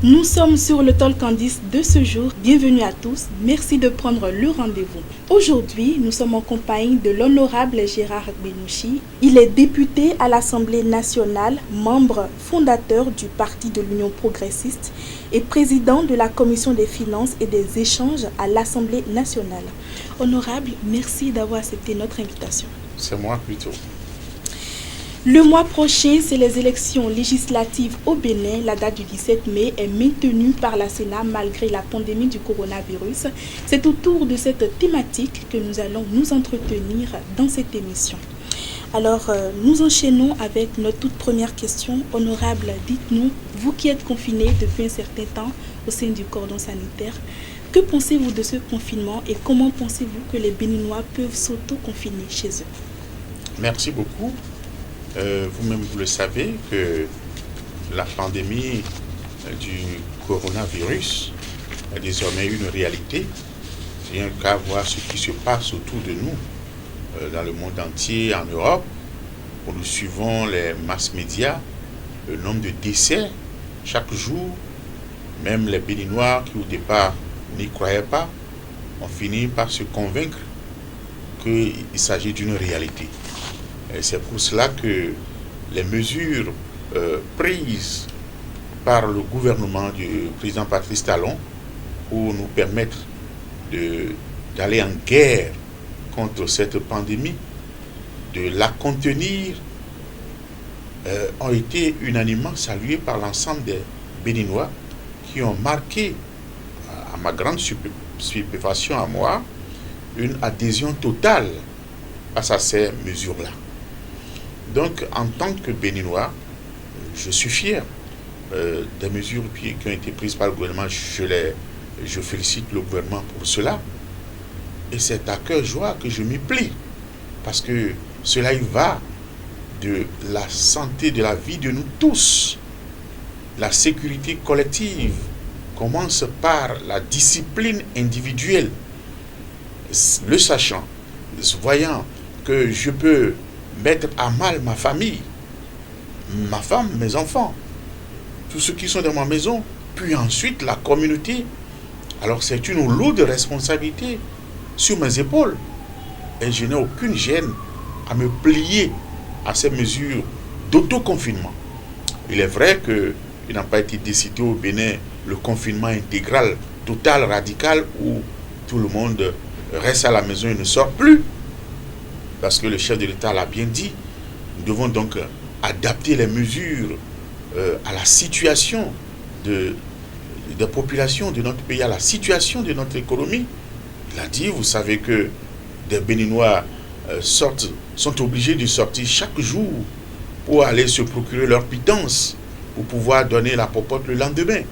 Nous sommes sur le Talk Candice de ce jour. Bienvenue à tous. Merci de prendre le rendez-vous. Aujourd'hui, nous sommes en compagnie de l'honorable Gérard Benouchi. Il est député à l'Assemblée nationale, membre fondateur du Parti de l'Union progressiste et président de la Commission des finances et des échanges à l'Assemblée nationale. Honorable, merci d'avoir accepté notre invitation. C'est moi plutôt. Le mois prochain, c'est les élections législatives au Bénin. La date du 17 mai est maintenue par la Sénat malgré la pandémie du coronavirus. C'est autour de cette thématique que nous allons nous entretenir dans cette émission. Alors, nous enchaînons avec notre toute première question. Honorable, dites-nous, vous qui êtes confiné depuis un certain temps au sein du cordon sanitaire, que pensez-vous de ce confinement et comment pensez-vous que les Béninois peuvent s'auto-confiner chez eux? Merci beaucoup. Vous-même, vous le savez que la pandémie du coronavirus est désormais une réalité. Rien qu'à voir ce qui se passe autour de nous, dans le monde entier, en Europe, où nous suivons les mass médias, le nombre de décès chaque jour, même les Béninois qui au départ n'y croyaient pas, ont fini par se convaincre qu'il s'agit d'une réalité. Et c'est pour cela que les mesures prises par le gouvernement du président Patrice Talon pour nous permettre d'aller en guerre contre cette pandémie, de la contenir, ont été unanimement saluées par l'ensemble des Béninois qui ont marqué, à ma grande stupéfaction à moi, une adhésion totale face à ces mesures-là. Donc, en tant que Béninois, je suis fier des mesures qui ont été prises par le gouvernement. Je félicite le gouvernement pour cela. Et c'est à cœur joie que je m'y plie. Parce que cela y va de la santé, de la vie de nous tous. La sécurité collective commence par la discipline individuelle. Le sachant, voyant que je peux mettre à mal ma famille, ma femme, mes enfants, tous ceux qui sont dans ma maison, puis ensuite la communauté. Alors c'est une lourde responsabilité sur mes épaules. Et je n'ai aucune gêne à me plier à ces mesures d'autoconfinement. Il est vrai qu'il n'a pas été décidé au Bénin le confinement intégral, total, radical, où tout le monde reste à la maison et ne sort plus. Parce que le chef de l'État l'a bien dit, nous devons donc adapter les mesures à la situation des populations de notre pays, à la situation de notre économie. Il a dit, vous savez que des Béninois sont obligés de sortir chaque jour pour aller se procurer leur pitance, pour pouvoir donner la popote le lendemain.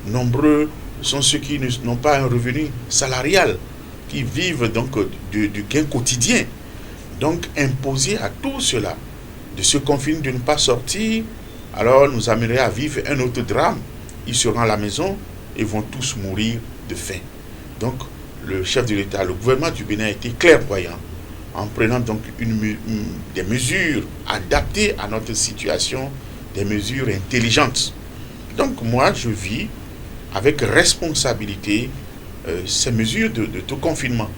Nombreux sont ceux qui n'ont pas un revenu salarial, qui vivent donc du gain quotidien. Donc, imposer à tout cela de se confiner, de ne pas sortir, alors nous amènerait à vivre un autre drame. Ils seront à la maison et vont tous mourir de faim. Donc, le chef de l'État, le gouvernement du Bénin a été clairvoyant en prenant donc des mesures adaptées à notre situation, des mesures intelligentes. Donc, moi, je vis avec responsabilité ces mesures de tout confinement.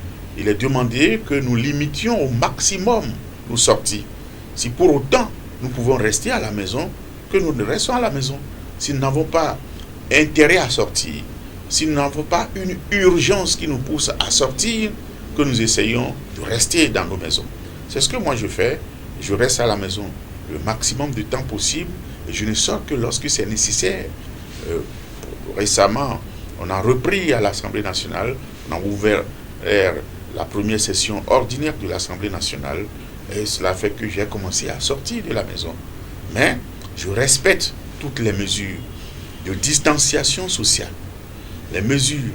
Il est demandé que nous limitions au maximum nos sorties. Si pour autant nous pouvons rester à la maison, que nous restons à la maison. Si nous n'avons pas intérêt à sortir, si nous n'avons pas une urgence qui nous pousse à sortir, que nous essayons de rester dans nos maisons. C'est ce que moi je fais. Je reste à la maison le maximum de temps possible et je ne sors que lorsque c'est nécessaire. Récemment, on a repris à l'Assemblée nationale, on a ouvert la première session ordinaire de l'Assemblée nationale et cela fait que j'ai commencé à sortir de la maison. Mais je respecte toutes les mesures de distanciation sociale, les mesures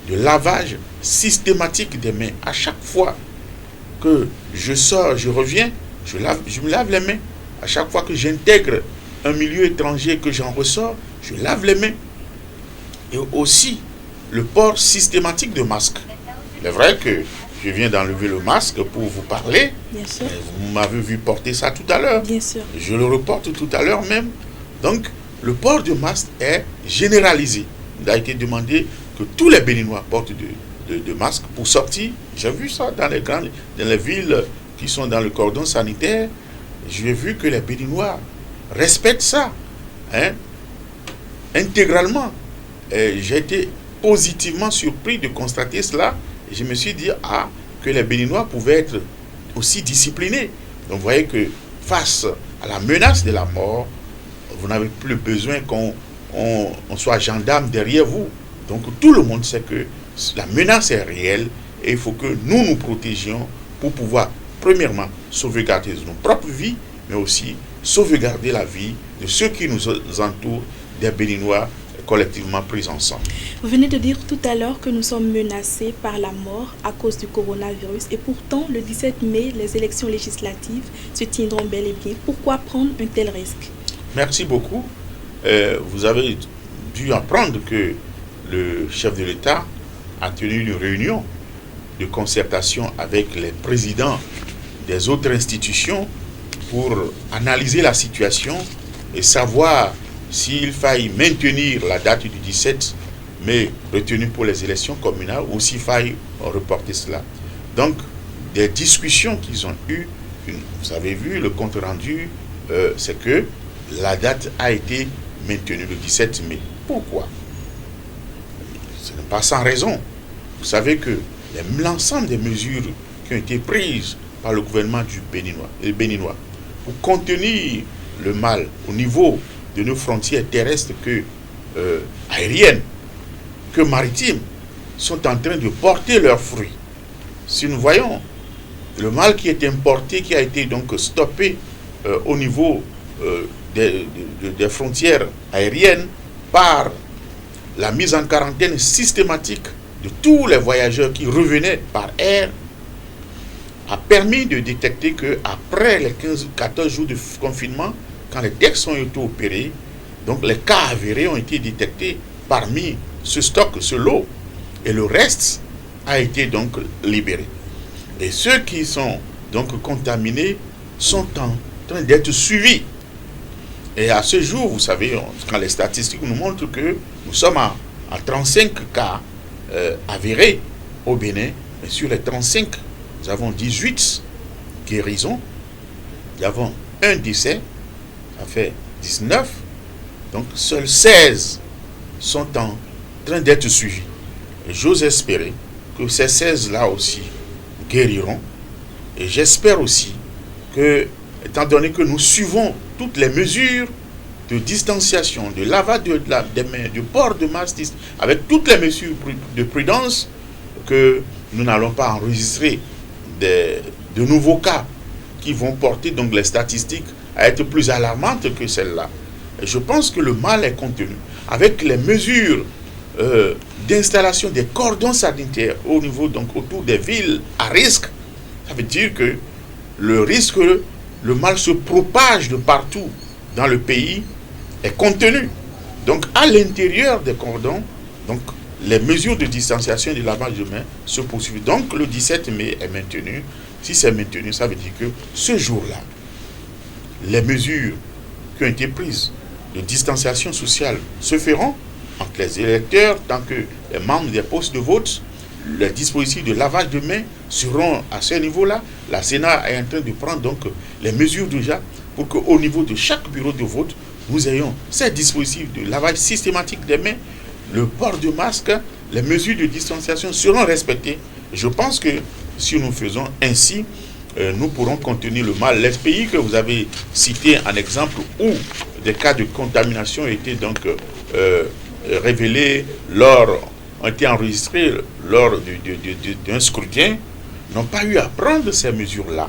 de lavage systématique des mains. À chaque fois que je sors, je reviens, je me lave les mains. À chaque fois que j'intègre un milieu étranger, que j'en ressors, je lave les mains. Et aussi le port systématique de masques. Il est vrai que je viens d'enlever le masque pour vous parler. Bien sûr. Vous m'avez vu porter ça tout à l'heure. Bien sûr. Je le reporte tout à l'heure même. Donc, le port de masque est généralisé. Il a été demandé que tous les Béninois portent de masques pour sortir. J'ai vu ça dans les villes qui sont dans le cordon sanitaire. J'ai vu que les Béninois respectent ça, hein, intégralement. J'ai été positivement surpris de constater cela. Et je me suis dit que les Béninois pouvaient être aussi disciplinés. Donc vous voyez que face à la menace de la mort, vous n'avez plus besoin qu'on soit gendarme derrière vous. Donc tout le monde sait que la menace est réelle et il faut que nous nous protégions pour pouvoir, premièrement, sauvegarder nos propres vies, mais aussi sauvegarder la vie de ceux qui nous entourent, des Béninois collectivement pris ensemble. Vous venez de dire tout à l'heure que nous sommes menacés par la mort à cause du coronavirus et pourtant le 17 mai, les élections législatives se tiendront bel et bien. Pourquoi prendre un tel risque? Merci beaucoup. Vous avez dû apprendre que le chef de l'État a tenu une réunion de concertation avec les présidents des autres institutions pour analyser la situation et savoir s'il faille maintenir la date du 17 mai retenue pour les élections communales ou s'il faille reporter cela. Donc, des discussions qu'ils ont eues, vous avez vu le compte rendu, c'est que la date a été maintenue le 17 mai. Pourquoi? Ce n'est pas sans raison. Vous savez que l'ensemble des mesures qui ont été prises par le gouvernement du Béninois pour contenir le mal au niveau de nos frontières terrestres aériennes, que maritimes, sont en train de porter leurs fruits. Si nous voyons le mal qui est importé, qui a été donc stoppé au niveau des frontières aériennes par la mise en quarantaine systématique de tous les voyageurs qui revenaient par air, a permis de détecter qu'après les 14 jours de confinement, quand les textes ont été opérés, donc les cas avérés ont été détectés parmi ce stock, ce lot, et le reste a été donc libéré. Et ceux qui sont donc contaminés sont en train d'être suivis. Et à ce jour, vous savez, quand les statistiques nous montrent que nous sommes à 35 cas avérés au Bénin, mais sur les 35, nous avons 18 guérisons, nous avons un décès, ça fait 19, donc seuls 16 sont en train d'être suivis. Et j'ose espérer que ces 16-là aussi guériront. Et j'espère aussi que, étant donné que nous suivons toutes les mesures de distanciation, de lavage des mains, de port de masque, avec toutes les mesures de prudence, que nous n'allons pas enregistrer de nouveaux cas qui vont porter donc les statistiques à être plus alarmantes que celles-là. Et je pense que le mal est contenu. Avec les mesures d'installation des cordons sanitaires au niveau, donc autour des villes à risque, ça veut dire que le risque que le mal se propage de partout dans le pays est contenu. Donc à l'intérieur des cordons, donc les mesures de distanciation et de lavage de mains se poursuivent. Donc le 17 mai est maintenu. Si c'est maintenu, ça veut dire que ce jour-là, les mesures qui ont été prises de distanciation sociale se feront entre les électeurs tant que les membres des postes de vote. Les dispositifs de lavage de mains seront à ce niveau-là. La Sénat est en train de prendre donc les mesures déjà pour qu'au niveau de chaque bureau de vote, nous ayons ces dispositifs de lavage systématique des mains, le port de masque, les mesures de distanciation seront respectées. Je pense que si nous faisons ainsi, nous pourrons contenir le mal. Les pays que vous avez cités en exemple où des cas de contamination étaient donc révélés ont été enregistrés lors d'un scrutin, n'ont pas eu à prendre ces mesures-là.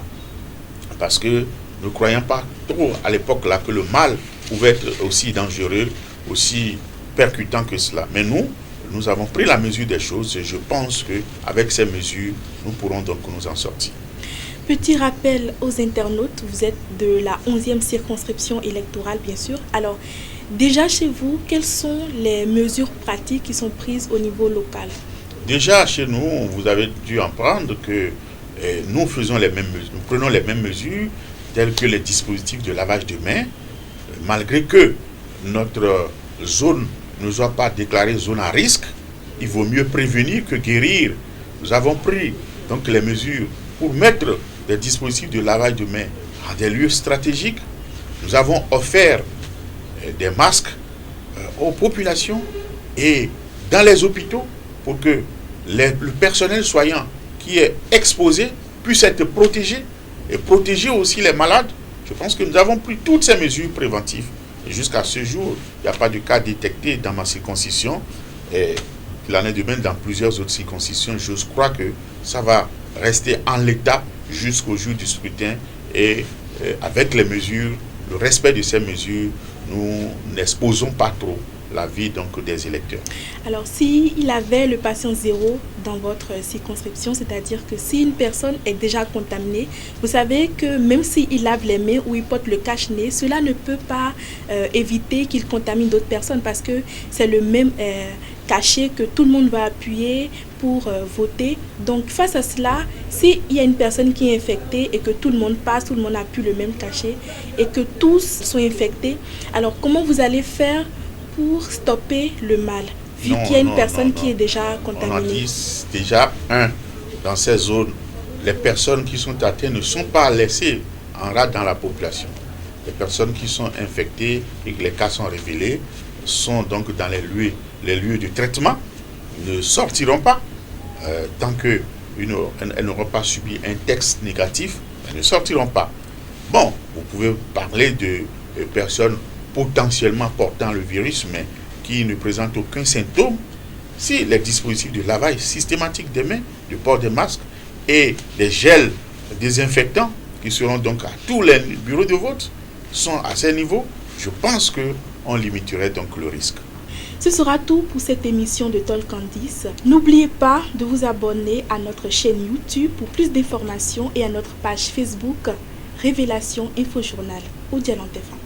Parce que nous ne croyons pas trop à l'époque là que le mal pouvait être aussi dangereux, aussi percutant que cela. Mais nous avons pris la mesure des choses et je pense qu'avec ces mesures, nous pourrons donc nous en sortir. Petit rappel aux internautes, vous êtes de la 11e circonscription électorale, bien sûr. Alors, déjà chez vous, quelles sont les mesures pratiques qui sont prises au niveau local? Déjà chez nous, vous avez dû en prendre que nous faisons les mêmes mesures, nous prenons les mêmes mesures telles que les dispositifs de lavage de mains, malgré que notre zone ne soit pas déclarée zone à risque, il vaut mieux prévenir que guérir. Nous avons pris donc les mesures pour mettre des dispositifs de lavage de mains à des lieux stratégiques. Nous avons offert des masques aux populations et dans les hôpitaux pour que le personnel soignant qui est exposé puisse être protégé et protéger aussi les malades. Je pense que nous avons pris toutes ces mesures préventives. Et jusqu'à ce jour, il n'y a pas de cas détecté dans ma circonscription. Et il en est de même dans plusieurs autres circonscriptions. Je crois que ça va rester en l'état jusqu'au jour du scrutin. Et avec les mesures, le respect de ces mesures, nous n'exposons pas trop la vie donc, des électeurs. Alors, s'il avait le patient zéro dans votre circonscription, c'est-à-dire que si une personne est déjà contaminée, vous savez que même s'il lave les mains ou il porte le cache-nez, cela ne peut pas éviter qu'il contamine d'autres personnes parce que c'est le même cachet que tout le monde va appuyer pour voter. Donc, face à cela, s'il y a une personne qui est infectée et que tout le monde passe, tout le monde appuie le même cachet et que tous sont infectés, alors comment vous allez faire pour stopper le mal, vu qu'il y a une personne qui est déjà contaminée? On a dit déjà, dans ces zones, les personnes qui sont atteintes ne sont pas laissées en rade dans la population. Les personnes qui sont infectées et que les cas sont révélés sont donc dans les lieux de traitement, ne sortiront pas tant qu'elles n'auront pas subi un test négatif, elles ne sortiront pas. Bon, vous pouvez parler de personnes potentiellement portant le virus, mais qui ne présentent aucun symptôme. Si les dispositifs de lavage systématique des mains, de port des masques et des gels désinfectants qui seront donc à tous les bureaux de vote sont à ce niveau, je pense qu'on limiterait donc le risque. Ce sera tout pour cette émission de Talk en 10. N'oubliez pas de vous abonner à notre chaîne YouTube pour plus d'informations et à notre page Facebook Révélation Info Journal au Dialent FM.